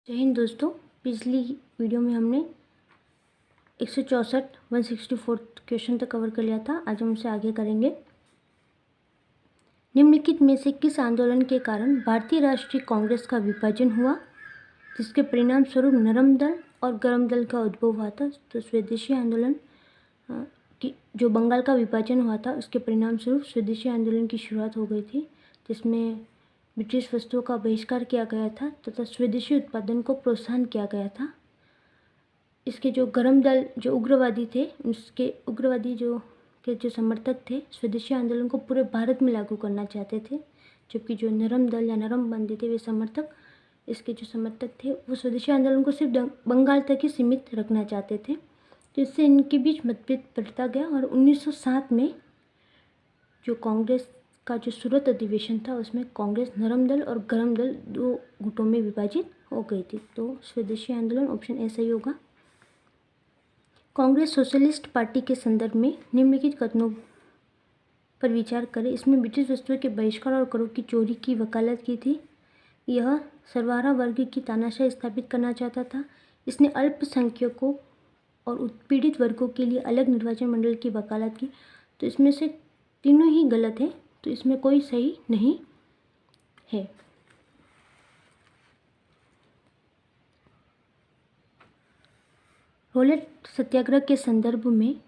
जय हिंद दोस्तों। पिछली वीडियो में हमने 164 क्वेश्चन तक कवर कर लिया था। आज हम उसे आगे करेंगे। निम्नलिखित में से किस आंदोलन के कारण भारतीय राष्ट्रीय कांग्रेस का विभाजन हुआ, जिसके परिणाम स्वरूप नरम दल और गरम दल का उद्भव हुआ था? तो स्वदेशी आंदोलन की जो बंगाल का विभाजन हुआ था, उसके परिणाम स्वरूप स्वदेशी आंदोलन की शुरुआत हो गई थी, जिसमें ब्रिटिश वस्तुओं का बहिष्कार किया गया था तथा स्वदेशी उत्पादन को प्रोत्साहन किया गया था। इसके जो गरम दल जो उग्रवादी थे, उसके उग्रवादी जो समर्थक थे, स्वदेशी आंदोलन को पूरे भारत में लागू करना चाहते थे, जबकि जो नरम दल या नरम बंदी थे वे समर्थक इसके जो समर्थक थे वो स्वदेशी आंदोलन को सिर्फ बंगाल तक ही सीमित रखना चाहते थे। तो इससे इनके बीच मतभेद बढ़ता गया और 1907 में जो कांग्रेस का जो सूरत अधिवेशन था, उसमें कांग्रेस नरम दल और गरम दल दो गुटों में विभाजित हो गई थी। तो स्वदेशी आंदोलन ऑप्शन ए सही होगा। कांग्रेस सोशलिस्ट पार्टी के संदर्भ में निम्नलिखित कथनों पर विचार करें। इसमें ब्रिटिश वस्तुओं के बहिष्कार और करों की चोरी की वकालत की थी। यह सर्वहारा वर्ग की तानाशाही स्थापित करना चाहता था। इसने अल्पसंख्यकों और उत्पीड़ित वर्गों के लिए अलग निर्वाचन मंडल की वकालत की। तो इसमें से तीनों ही गलत है, तो इसमें कोई सही नहीं है। रॉलेट सत्याग्रह के संदर्भ में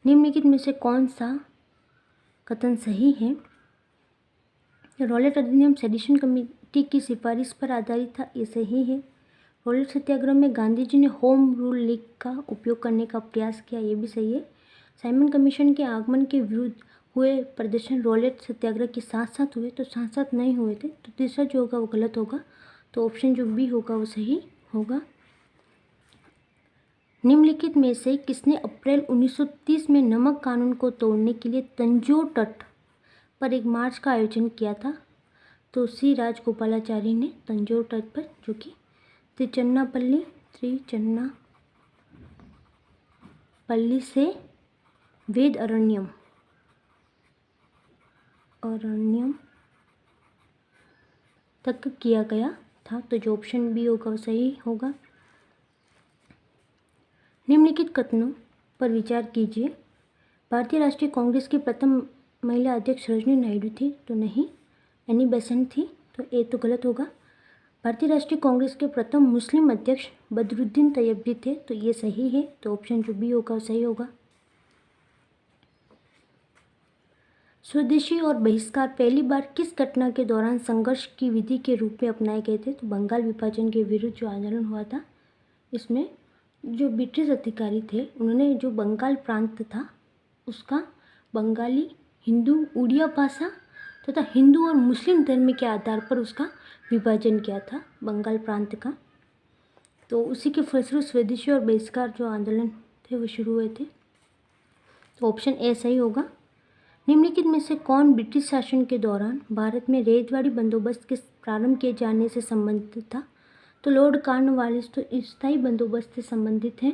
निम्नलिखित में से कौन सा कथन सही है? रॉलेट अधिनियम सेडिशन कमेटी की सिफारिश पर आधारित था, ये सही है। रॉलेट सत्याग्रह में गांधी जी ने होम रूल लीग का उपयोग करने का प्रयास किया, ये भी सही है। साइमन कमीशन के आगमन के विरुद्ध हुए प्रदर्शन रॉलेट सत्याग्रह के साथ साथ हुए, तो साथ साथ नहीं हुए थे, तो तीसरा जो होगा वो गलत होगा। तो ऑप्शन जो बी होगा वो सही होगा। निम्नलिखित में से किसने अप्रैल 1930 में नमक कानून को तोड़ने के लिए तंजौर तट पर एक मार्च का आयोजन किया था? तो सी राजगोपालाचारी ने तंजौर तट पर, जो कि त्रिचन्नापल्ली से वेद अरण्यम तक किया गया था। तो जो ऑप्शन बी होगा वो सही होगा। निम्नलिखित कथनों पर विचार कीजिए। भारतीय राष्ट्रीय कांग्रेस की प्रथम महिला अध्यक्ष सरोजिनी नायडू थी, तो नहीं, एनी बेसेंट थी, तो ए तो गलत होगा। भारतीय राष्ट्रीय कांग्रेस के प्रथम मुस्लिम अध्यक्ष बदरुद्दीन तैयबी थे, तो ये सही है, तो ऑप्शन जो बी होगा सही होगा। स्वदेशी और बहिष्कार पहली बार किस घटना के दौरान संघर्ष की विधि के रूप में अपनाए गए थे? तो बंगाल विभाजन के विरुद्ध जो आंदोलन हुआ था, इसमें जो ब्रिटिश अधिकारी थे उन्होंने जो बंगाल प्रांत था उसका बंगाली, हिंदू, उड़िया भाषा तथा हिंदू और मुस्लिम धर्म के आधार पर उसका विभाजन किया था बंगाल प्रांत का। तो उसी के फलस्वरूप स्वदेशी और बहिष्कार जो आंदोलन थे वो शुरू हुए थे। तो ऑप्शन ए सही होगा। निम्नलिखित में से कौन ब्रिटिश शासन के दौरान भारत में रेजवाड़ी बंदोबस्त के प्रारंभ किए जाने से संबंधित था? तो लॉर्ड कॉर्नवालिस तो स्थायी बंदोबस्त से संबंधित हैं,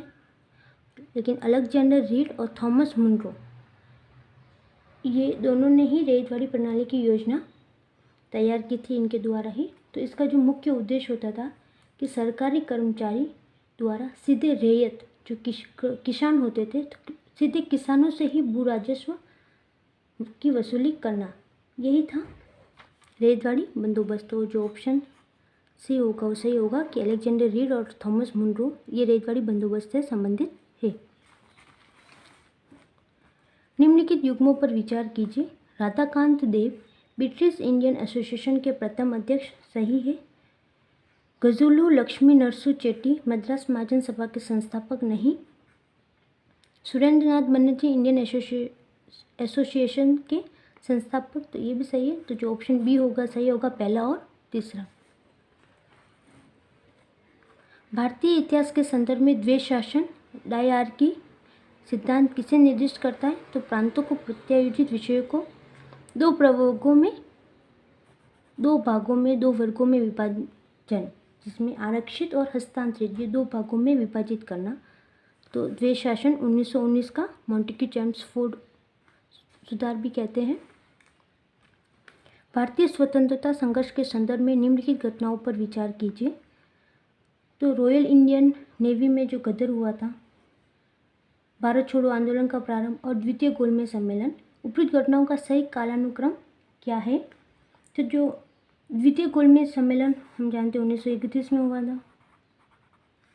लेकिन अलेक्जेंडर रीड और थॉमस मुनरो ये दोनों ने ही रेजवाड़ी प्रणाली की योजना तैयार की थी, इनके द्वारा ही। तो इसका जो मुख्य उद्देश्य होता था कि सरकारी कर्मचारी द्वारा सीधे रैयत जो किसान होते थे, तो सीधे किसानों से ही भू राजस्व की वसूली करना, यही था रेजवाड़ी बंदोबस्त। तो जो ऑप्शन सी होगा वो सही होगा कि अलेक्जेंडर रीड और थॉमस मुनरो ये रेजवाड़ी बंदोबस्त से संबंधित है। निम्नलिखित युग्मों पर विचार कीजिए। राधाकांत देव ब्रिटिश इंडियन एसोसिएशन के प्रथम अध्यक्ष, सही है। गजुलू लक्ष्मी नरसू चेट्टी मद्रास महाजन सभा के संस्थापक, नहीं। सुरेंद्रनाथ बनर्जी इंडियन एसोसिएशन के संस्थापक, तो ये भी सही है। तो जो ऑप्शन बी होगा सही होगा, पहला और तीसरा। भारतीय इतिहास के संदर्भ में द्वैध शासन डायआर्की सिद्धांत किसे निर्दिष्ट करता है? तो प्रांतों को प्रत्यायोजित विषयों को दो भागों में दो वर्गों में विभाजन, जिसमें आरक्षित और हस्तांतरित, ये दो भागों में विभाजित करना। तो द्वैध शासन 1919 का मॉन्टेक्यू चेम्सफोर्ड सुधार भी कहते हैं। भारतीय स्वतंत्रता संघर्ष के संदर्भ में निम्नलिखित घटनाओं पर विचार कीजिए। तो रॉयल इंडियन नेवी में जो गदर हुआ था, भारत छोड़ो आंदोलन का प्रारंभ और द्वितीय गोलमेज सम्मेलन, उपरोक्त घटनाओं का सही कालानुक्रम क्या है? तो जो द्वितीय गोलमेज सम्मेलन हम जानते हैं 1931 में हुआ था,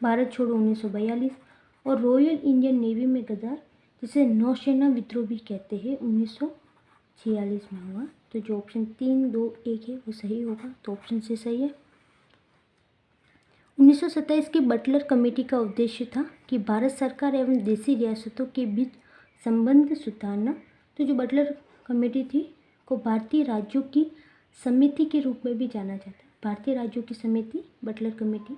भारत छोड़ो 1942 और रॉयल इंडियन नेवी में गदर जिसे नौसेना विद्रोह भी कहते हैं 1946 में हुआ। तो जो ऑप्शन 3, 2, 1 है वो सही होगा, तो ऑप्शन से सही है। 1927 की बटलर कमेटी का उद्देश्य था कि भारत सरकार एवं देशी रियासतों के बीच संबंध सुधारना। तो जो बटलर कमेटी थी को भारतीय राज्यों की समिति के रूप में भी जाना जाता है, भारतीय राज्यों की समिति, बटलर कमेटी।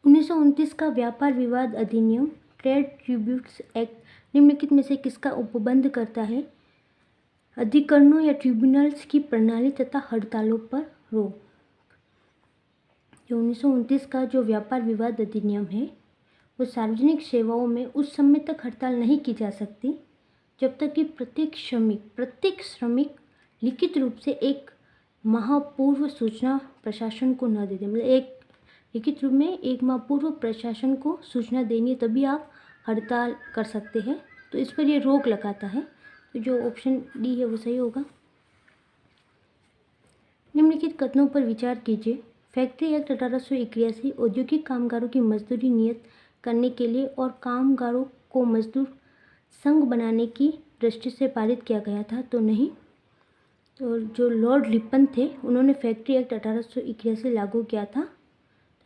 1929 का व्यापार विवाद अधिनियम, ट्रेड ट्रिब्यूट्स एक्ट निम्नलिखित में से किसका उपबंध करता है? अधिकरणों या ट्रिब्यूनल्स की प्रणाली तथा हड़तालों पर रोक। जो 1929 का जो व्यापार विवाद अधिनियम है वो सार्वजनिक सेवाओं में उस समय तक हड़ताल नहीं की जा सकती जब तक कि प्रत्येक श्रमिक लिखित रूप से एक माह पूर्व सूचना प्रशासन को न दे दे। मतलब एक लिखित रूप में एक माह पूर्व प्रशासन को सूचना देनी है, तभी आप हड़ताल कर सकते हैं। तो इस पर ये रोक लगाता है। तो जो ऑप्शन डी है वो सही होगा। निम्नलिखित कथनों पर विचार कीजिए। फैक्ट्री एक्ट 1881 औद्योगिक कामगारों की मजदूरी नियत करने के लिए और कामगारों को मजदूर संघ बनाने की दृष्टि से पारित किया गया था, तो नहीं। तो जो लॉर्ड लिपन थे उन्होंने फैक्ट्री एक्ट 1881 लागू किया था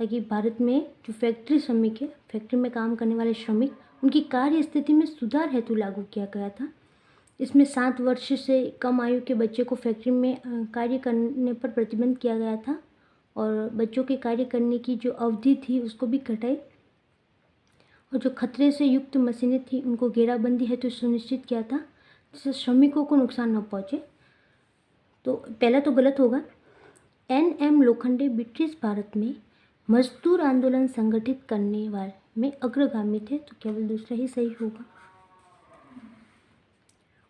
ताकि भारत में जो फैक्ट्री श्रमिक है, फैक्ट्री में काम करने वाले श्रमिक, उनकी कार्य स्थिति में सुधार हेतु लागू किया गया था। इसमें 7 वर्ष से कम आयु के बच्चे को फैक्ट्री में कार्य करने पर प्रतिबंध किया गया था और बच्चों के कार्य करने की जो अवधि थी उसको भी घटाई और जो खतरे से युक्त मशीनें थी उनको घेराबंदी हेतु सुनिश्चित किया था जिससे श्रमिकों को नुकसान न पहुंचे। तो पहला तो गलत होगा। NM लोखंडे ब्रिटिश भारत में मजदूर आंदोलन संगठित करने वाले में अग्रगामी थे, तो केवल दूसरा ही सही होगा।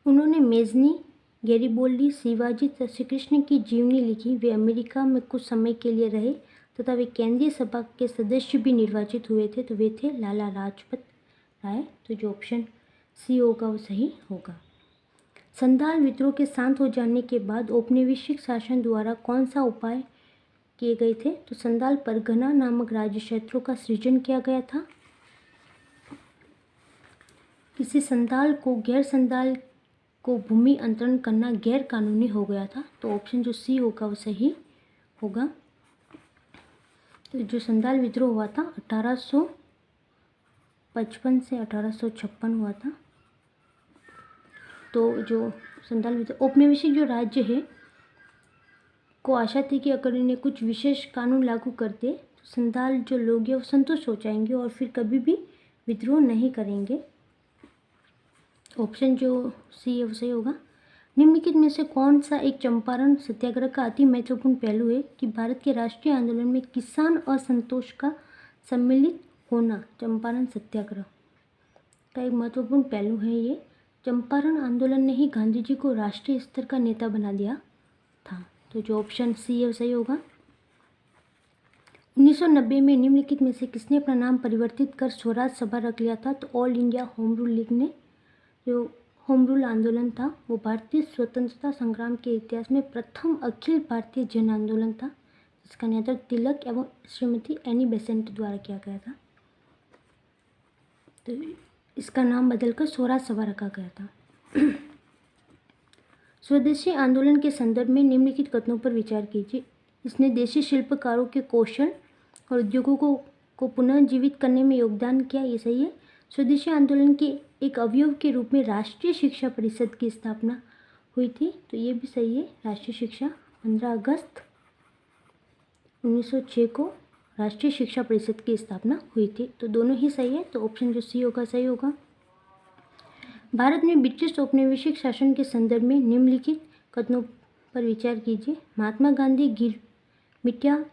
उन्होंने मेजनी, गैरिबोल्डी, शिवाजी तथा श्री कृष्ण की जीवनी लिखी। वे अमेरिका में कुछ समय के लिए रहे तथा वे केंद्रीय सभा के सदस्य भी निर्वाचित हुए थे। तो वे थे लाला लाजपत राय। तो जो ऑप्शन सी होगा वो सही होगा। संथाल विद्रोह के शांत हो जाने के बाद औपनिवेशिक शासन द्वारा कौन सा उपाय किए गए थे? तो संथाल परगना नामक राज्य क्षेत्रों का सृजन किया गया था। किसी संथाल को गैर संथाल को भूमि अंतरण करना गैर कानूनी हो गया था। तो ऑप्शन जो सी होगा वो सही होगा। तो जो संथाल विद्रोह हुआ था 1855 से 1856 हुआ था। तो जो संथाल विद्रोह औपनिवेशिक जो राज्य है को आशा थी कि अगर इन्हें कुछ विशेष कानून लागू करते तो संथाल जो लोग हैं वो संतुष्ट हो जाएंगे और फिर कभी भी विद्रोह नहीं करेंगे। ऑप्शन जो सी है वो सही होगा। निम्नलिखित में से कौन सा एक चंपारण सत्याग्रह का अति महत्वपूर्ण पहलू है कि भारत के राष्ट्रीय आंदोलन में किसान असंतोष का सम्मिलित होना? चंपारण सत्याग्रह का एक महत्वपूर्ण पहलू है ये। चंपारण आंदोलन ने ही गांधी जी को राष्ट्रीय स्तर का नेता बना दिया था। तो जो ऑप्शन सी है वो सही होगा। 1990 में निम्नलिखित में से किसने अपना नाम परिवर्तित कर स्वराज सभा रख लिया था? तो all India home rule league ने। जो होम रूल आंदोलन था वो भारतीय स्वतंत्रता संग्राम के इतिहास में प्रथम अखिल भारतीय जन आंदोलन था जिसका नेतृत्व तिलक एवं श्रीमती एनी बेसेंट द्वारा किया गया था। तो इसका नाम बदलकर स्वराज सभा रखा गया था। स्वदेशी आंदोलन के संदर्भ में निम्नलिखित कथनों पर विचार कीजिए। इसने देशी शिल्पकारों के कौशल और उद्योगों को पुनः जीवित करने में योगदान किया, ये सही है। स्वदेशी आंदोलन के एक अवयव के रूप में राष्ट्रीय शिक्षा परिषद की स्थापना हुई थी, तो ये भी सही है। राष्ट्रीय शिक्षा 15 अगस्त 1906 को राष्ट्रीय शिक्षा परिषद की स्थापना हुई थी, तो दोनों ही सही है। तो ऑप्शन जो सी होगा सही होगा। भारत में ब्रिटिश औपनिवेशिक शासन के संदर्भ में निम्नलिखित कथनों पर विचार कीजिए। महात्मा गांधी गिरमिटिया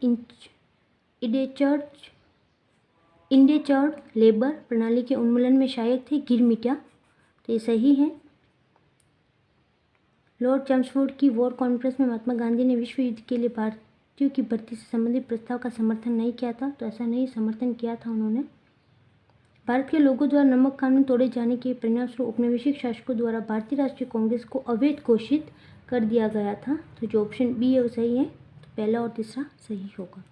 इंडेचर्ड लेबर प्रणाली के उन्मूलन में सहायक थे। गिरमिटिया, तो ये सही है। लॉर्ड चैम्सफोर्ड की वॉर कॉन्फ्रेंस में महात्मा गांधी ने विश्व युद्ध के लिए भारत व्यक्तियों की भर्ती से संबंधित प्रस्ताव का समर्थन नहीं किया था, तो ऐसा नहीं समर्थन किया था उन्होंने। भारत के लोगों द्वारा नमक कानून तोड़े जाने के परिणामस्वरूप औपनिवेशिक शासकों द्वारा भारतीय राष्ट्रीय कांग्रेस को अवैध घोषित कर दिया गया था। तो जो ऑप्शन बी है वो सही है, तो पहला और तीसरा सही होगा।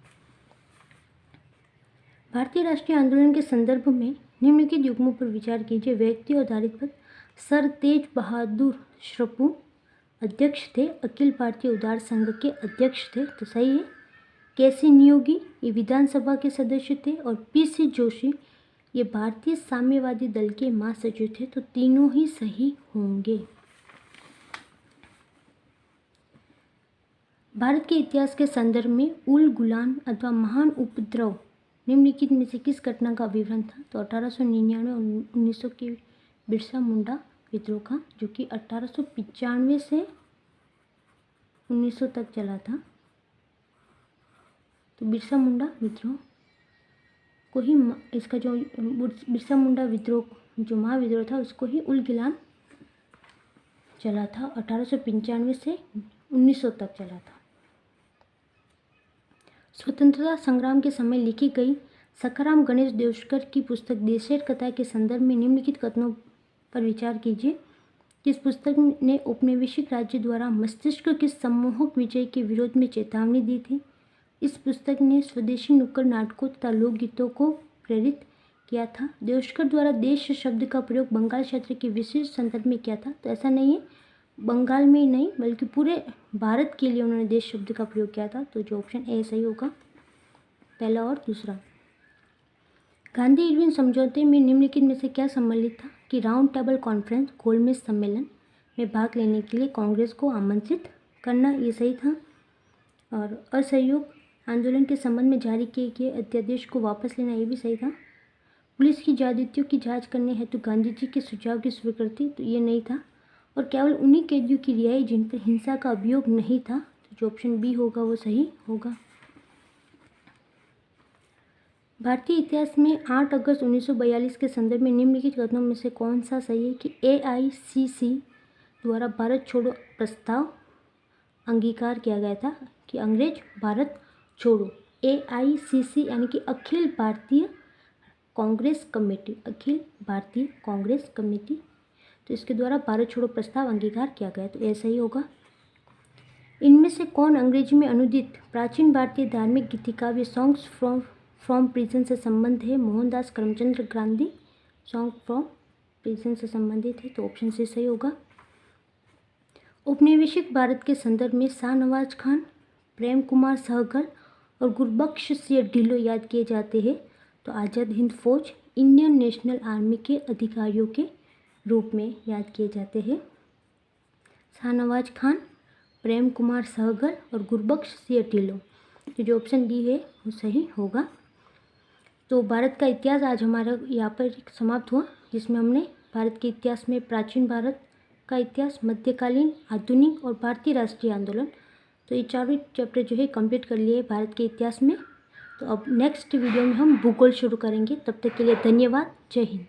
भारतीय राष्ट्रीय आंदोलन के संदर्भ में निम्नलिखित युग्मों पर विचार कीजिए। व्यक्ति आधारित पद, सर तेज बहादुर श्रपू अध्यक्ष थे, अखिल भारतीय उदार संघ के अध्यक्ष थे, तो सही है। केसी नियोगी ये विधानसभा के सदस्य थे, और पीसी जोशी ये भारतीय साम्यवादी दल के महासचिव थे, तो तीनों ही सही होंगे। भारत के इतिहास के संदर्भ में उल गुलान अथवा महान उपद्रव निम्नलिखित में से किस घटना का विवरण था? तो 1899 और 1900 के बिरसा मुंडा विद्रोह का, जो कि 1895 से 1900 तक चला था। तो बिरसा मुंडा विद्रोह को ही इसका जो बिरसा मुंडा विद्रोह जो महाविद्रोह था उसको ही उल गुलान चला था, 1895 से 1900 तक चला था। स्वतंत्रता संग्राम के समय लिखी गई सखाराम गणेश देवस्कर की पुस्तक देशेर कथा के संदर्भ में निम्नलिखित कथनों पर विचार कीजिए। इस पुस्तक ने औपनिवेशिक राज्य द्वारा मस्तिष्क के सम्मोहक विजय के विरोध में चेतावनी दी थी। इस पुस्तक ने स्वदेशी नुक्कड़ नाटकों तथा लोकगीतों को प्रेरित किया था। देवस्कर द्वारा देश शब्द का प्रयोग बंगाल क्षेत्र के विशेष संदर्भ में किया था, तो ऐसा नहीं है बंगाल में ही नहीं बल्कि पूरे भारत के लिए उन्होंने देश शब्द का प्रयोग किया था। तो जो ऑप्शन ए सही होगा, पहला और दूसरा। गांधी इरविन समझौते में निम्नलिखित में से क्या सम्मिलित था? कि राउंड टेबल कॉन्फ्रेंस गोलमेज सम्मेलन में भाग लेने के लिए कांग्रेस को आमंत्रित करना, ये सही था। और असहयोग आंदोलन के संबंध में जारी किए गए अध्यादेश को वापस लेना, ये भी सही था। पुलिस की ज्यादतियों की जांच करने हेतु गांधी जी के सुझाव की स्वीकृति, तो ये नहीं था। और केवल उन्हीं कैदियों की रिहाई जिन पर हिंसा का अभियोग नहीं था, तो जो ऑप्शन बी होगा वो सही होगा। भारतीय इतिहास में 8 अगस्त 1942 के संदर्भ में निम्नलिखित कथनों में से कौन सा सही है? कि AICC द्वारा भारत छोड़ो प्रस्ताव अंगीकार किया गया था। कि अंग्रेज भारत छोड़ो, AICC यानी कि अखिल भारतीय कांग्रेस कमेटी, अखिल भारतीय कांग्रेस कमेटी, तो इसके द्वारा भारत छोड़ो प्रस्ताव अंगीकार किया गया, तो ऐसा ही होगा। इनमें से कौन अंग्रेजी में अनुदित प्राचीन भारतीय धार्मिक गीतिकाव्य सॉन्ग्स फ्रॉम प्रिजन से संबंध है? Mohandas Karamchand Gandhi song from prison से संबंधित है, तो ऑप्शन से सही होगा। औपनिवेशिक भारत के संदर्भ में शाहनवाज खान, प्रेम कुमार सहगल और गुरबख्श सिंह ढिल्लों याद किए जाते हैं, तो आज़ाद हिंद फौज इंडियन नेशनल आर्मी के अधिकारियों के रूप में याद किए जाते हैं। शाहनवाज खान, प्रेम कुमार सहगल और गुरबख्श सिंह ढिल्लों, तो जो ऑप्शन डी है वो सही होगा। तो भारत का इतिहास आज हमारा यहाँ पर समाप्त हुआ, जिसमें हमने भारत के इतिहास में प्राचीन भारत का इतिहास, मध्यकालीन, आधुनिक और भारतीय राष्ट्रीय आंदोलन, तो ये चारों चैप्टर जो है कंप्लीट कर लिए भारत के इतिहास में। तो अब नेक्स्ट वीडियो में हम भूगोल शुरू करेंगे। तब तक के लिए धन्यवाद। जय हिंद।